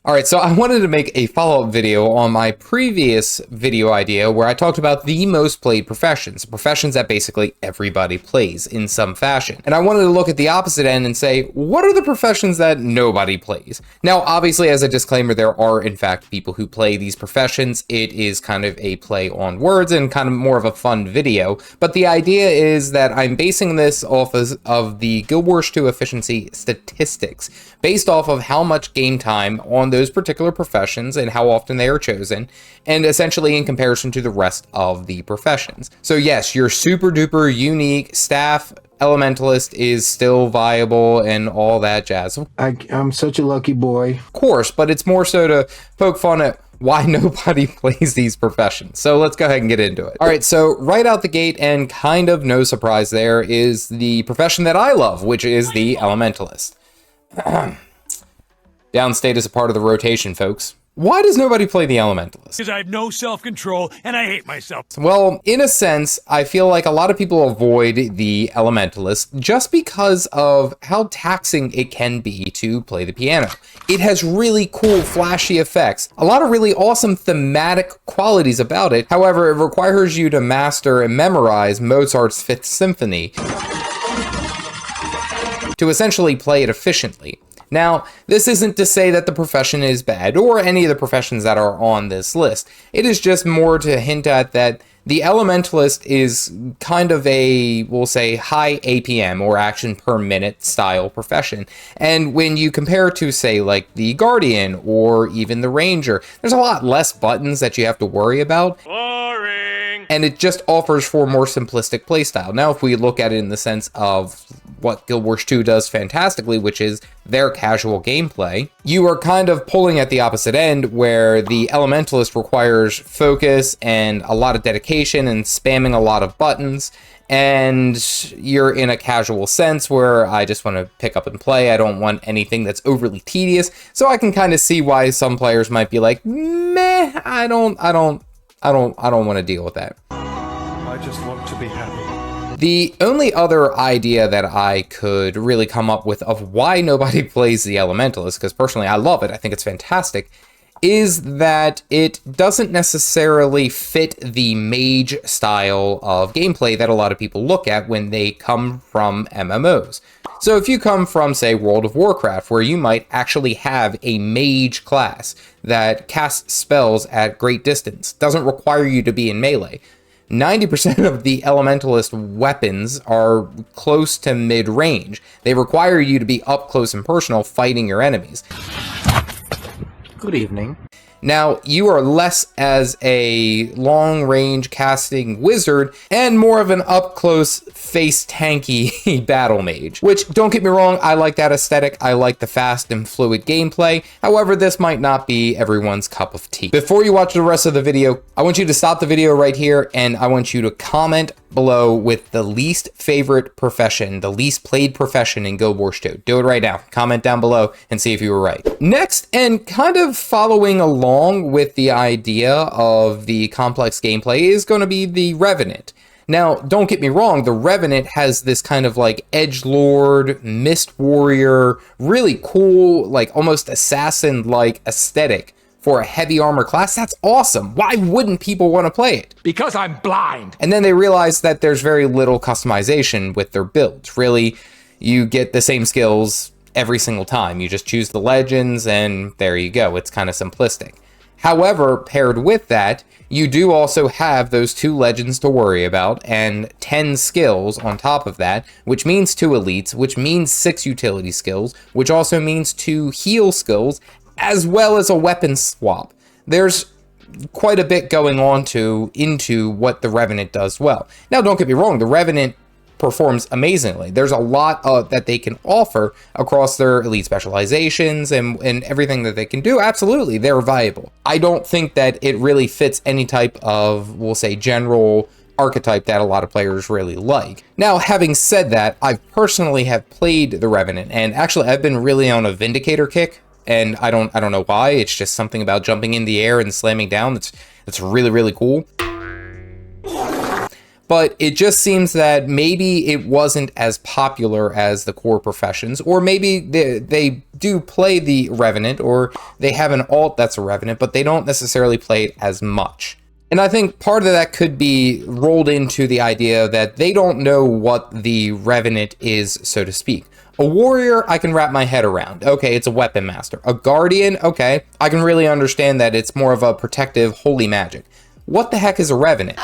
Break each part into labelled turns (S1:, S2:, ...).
S1: Alright, so I wanted to make a follow-up video on my previous video idea where I talked about the most played professions that basically everybody plays in some fashion. And I wanted to look at the opposite end and say, what are the professions that nobody plays? Now, obviously, as a disclaimer, there are in fact people who play these professions. It is kind of a play on words and kind of more of a fun video. But the idea is that I'm basing this off of the Guild Wars 2 efficiency statistics, based off of how much game time on those particular professions and how often they are chosen, and essentially in comparison to the rest of the professions. So yes, your super duper unique staff Elementalist is still viable and all that jazz.
S2: I'm such a lucky boy.
S1: Of course, but it's more so to poke fun at why nobody plays these professions. So let's go ahead and get into it. All right, so right out the gate, and kind of no surprise there, is the profession that I love, which is the Elementalist. Downstate is a part of the rotation, folks. Why does nobody play the Elementalist?
S3: Because I have no self-control and I hate myself.
S1: Well, in a sense, I feel like a lot of people avoid the Elementalist just because of how taxing it can be to play the piano. It has really cool, flashy effects, a lot of really awesome thematic qualities about it. However, it requires you to master and memorize Mozart's Fifth Symphony to essentially play it efficiently. Now, this isn't to say that the profession is bad, or any of the professions that are on this list. It is just more to hint at that the Elementalist is kind of a, we'll say, high APM, or action per minute style profession. And when you compare to, say, like the Guardian, or even the Ranger, there's a lot less buttons that you have to worry about.
S3: Boring!
S1: And it just offers for a more simplistic playstyle. Now, if we look at it in the sense of what Guild Wars 2 does fantastically, which is their casual gameplay, you are kind of pulling at the opposite end, where the Elementalist requires focus and a lot of dedication and spamming a lot of buttons, and you're in a casual sense where I just want to pick up and play. I don't want anything that's overly tedious, so I can kind of see why some players might be like, meh, I don't want to deal with that.
S3: I just want to be happy.
S1: The only other idea that I could really come up with of why nobody plays the Elementalist, because personally I love it, I think it's fantastic, is that it doesn't necessarily fit the mage style of gameplay that a lot of people look at when they come from MMOs. So if you come from, say, World of Warcraft, where you might actually have a mage class that casts spells at great distance, doesn't require you to be in melee, 90% of the Elementalist weapons are close to mid-range. They require you to be up close and personal fighting your enemies.
S2: Good evening.
S1: Now, you are less as a long-range casting wizard and more of an up-close, face-tanky battle mage. Which, don't get me wrong, I like that aesthetic. I like the fast and fluid gameplay. However, this might not be everyone's cup of tea. Before you watch the rest of the video, I want you to stop the video right here, and I want you to comment below with the least favorite profession, the least played profession in Guild Wars 2. Do it right now. Comment down below and see if you were right. Next, and kind of following along with the idea of the complex gameplay, is going to be the Revenant. Now, don't get me wrong, the Revenant has this kind of like edgelord, mist warrior, really cool, like almost assassin-like aesthetic for a heavy armor class. That's awesome. Why wouldn't people want to play it?
S3: Because I'm blind.
S1: And then they realize that there's very little customization with their builds. Really, you get the same skills every single time. You just choose the legends and there you go. It's kind of simplistic. However, paired with that, you do also have those 2 legends to worry about and 10 skills on top of that, which means 2 elites, which means 6 utility skills, which also means 2 heal skills, as well as a weapon swap. There's quite a bit going on into what the Revenant does well. Now, don't get me wrong, the Revenant performs amazingly. There's a lot that they can offer across their elite specializations and everything that they can do. Absolutely, they're viable. I don't think that it really fits any type of, we'll say, general archetype that a lot of players really like. Now, having said that, I personally have played the Revenant, and actually I've been really on a Vindicator kick, and I don't know why. It's just something about jumping in the air and slamming down that's really, really cool. But it just seems that maybe it wasn't as popular as the core professions, or maybe they do play the revenant, or they have an alt that's a revenant, but they don't necessarily play it as much. And I think part of that could be rolled into the idea that they don't know what the revenant is, so to speak. A warrior, I can wrap my head around. Okay, it's a weapon master. A guardian, okay, I can really understand that it's more of a protective, holy magic. What the heck is a revenant?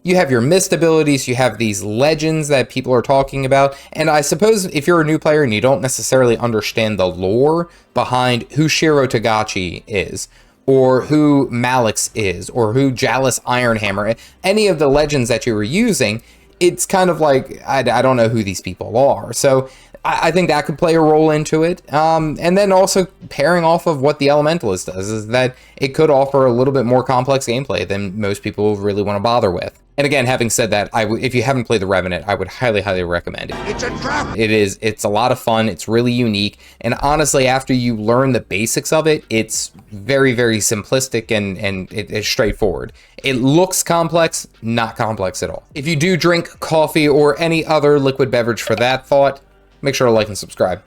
S1: You have your mist abilities, you have these legends that people are talking about, and I suppose if you're a new player and you don't necessarily understand the lore behind who Shiro Tagachi is, or who Malix is, or who Jalis Ironhammer, any of the legends that you were using, it's kind of like, I don't know who these people are. So I think that could play a role into it. And then also pairing off of what the Elementalist does is that it could offer a little bit more complex gameplay than most people really want to bother with. And again, having said that, if you haven't played the Revenant, I would highly, highly recommend it. It's a trap! It's a lot of fun, it's really unique, and honestly, after you learn the basics of it, it's very, very simplistic and it's straightforward. It looks complex, not complex at all. If you do drink coffee or any other liquid beverage for that thought, make sure to like and subscribe.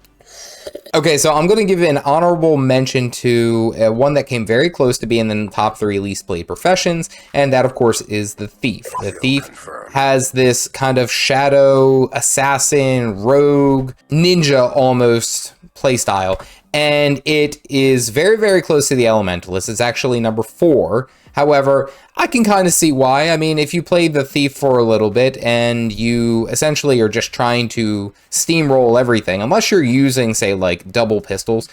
S1: Okay, so I'm going to give an honorable mention to one that came very close to being in the top 3 least played professions, and that, of course, is the Thief. The Thief has this kind of shadow, assassin, rogue, ninja almost playstyle, and it is very, very close to the Elementalist. It's actually number 4. However, I can kind of see why. I mean, if you play the Thief for a little bit and you essentially are just trying to steamroll everything, unless you're using, say, like double pistols,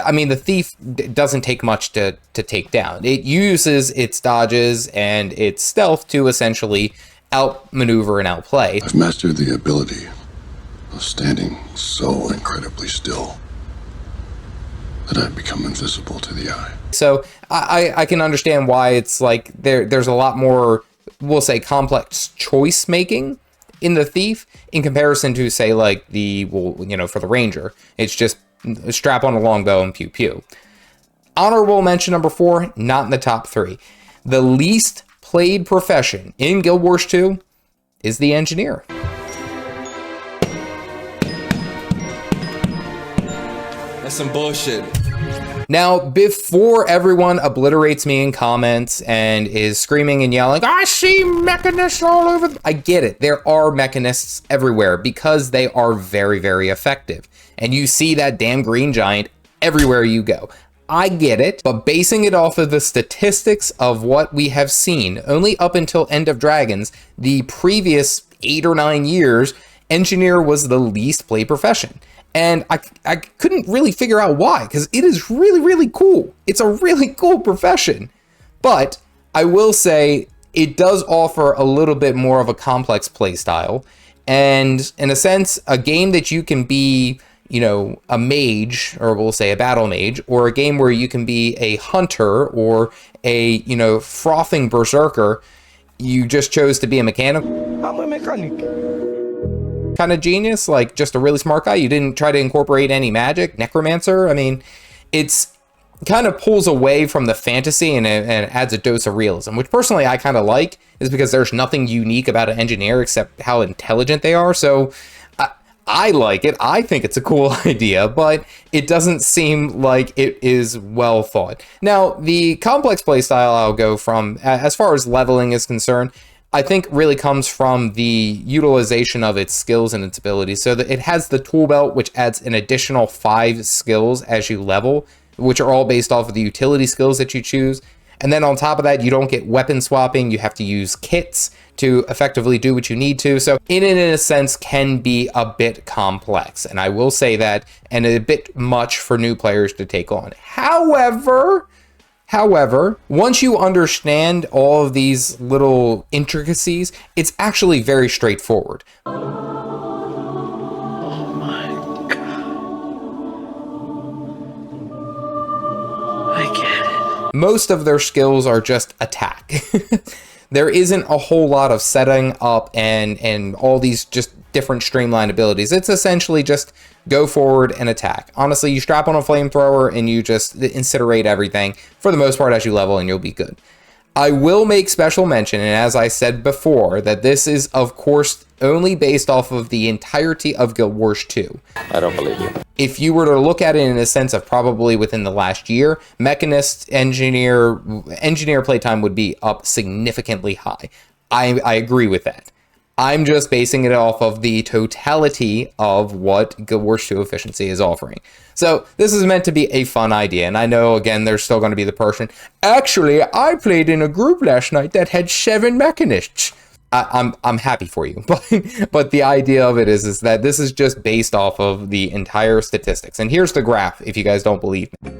S1: I mean, the Thief doesn't take much to take down. It uses its dodges and its stealth to essentially outmaneuver and outplay.
S4: I've mastered the ability of standing so incredibly still that I've become invisible to the eye.
S1: So I can understand why it's like there's a lot more, we'll say, complex choice making in the Thief in comparison to, say, like the, well, you know, for the Ranger. It's just strap on a longbow and pew pew. Honorable mention number 4, not in the top 3. The least played profession in Guild Wars 2 is the engineer.
S5: That's some bullshit.
S1: Now, before everyone obliterates me in comments and is screaming and yelling, I see mechanists all over. I get it. There are mechanists everywhere because they are very, very effective. And you see that damn green giant everywhere you go. I get it, but basing it off of the statistics of what we have seen, only up until End of Dragons, the previous 8 or 9 years, engineer was the least played profession. And I couldn't really figure out why, because it is really, really cool. It's a really cool profession. But I will say it does offer a little bit more of a complex play style. And in a sense, a game that you can be, you know, a mage, or we'll say a battle mage, or a game where you can be a hunter or a, you know, frothing berserker, you just chose to be a mechanic.
S6: I'm a mechanic.
S1: Kind of genius, like just a really smart guy. You didn't try to incorporate any magic, necromancer. I mean, it's kind of pulls away from the fantasy and adds a dose of realism, which personally I kind of like, is because there's nothing unique about an engineer except how intelligent they are. So I like it. I think it's a cool idea, but it doesn't seem like it is well thought. Now, the complex playstyle I'll go from, as far as leveling is concerned, I think really comes from the utilization of its skills and its abilities. So that it has the tool belt, which adds an additional 5 skills as you level, which are all based off of the utility skills that you choose. And then on top of that, you don't get weapon swapping. You have to use kits to effectively do what you need to. So it, in a sense, can be a bit complex. And I will say that, and a bit much for new players to take on. However, once you understand all of these little intricacies, it's actually very straightforward.
S6: Oh my god. I get it.
S1: Most of their skills are just attack. There isn't a whole lot of setting up and all these just different streamlined abilities. It's essentially just go forward and attack. Honestly, you strap on a flamethrower and you just incinerate everything for the most part as you level, and you'll be good. I will make special mention, and as I said before, that this is, of course, only based off of the entirety of Guild Wars 2.
S7: I don't believe you.
S1: If you were to look at it in a sense of probably within the last year, mechanist, engineer playtime would be up significantly high. I agree with that. I'm just basing it off of the totality of what Guild Wars 2 efficiency is offering. So this is meant to be a fun idea, and I know, again, there's still going to be the person, actually, I played in a group last night that had 7 mechanists. I'm happy for you, but the idea of it is that this is just based off of the entire statistics. And here's the graph, if you guys don't believe me.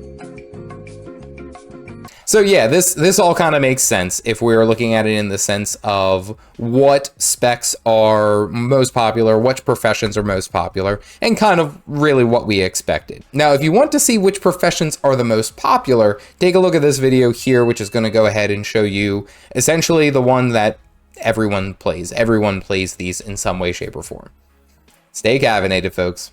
S1: So yeah, this all kind of makes sense if we're looking at it in the sense of what specs are most popular, which professions are most popular, and kind of really what we expected. Now, if you want to see which professions are the most popular, take a look at this video here, which is going to go ahead and show you essentially the one that everyone plays. Everyone plays these in some way, shape, or form. Stay caffeinated, folks.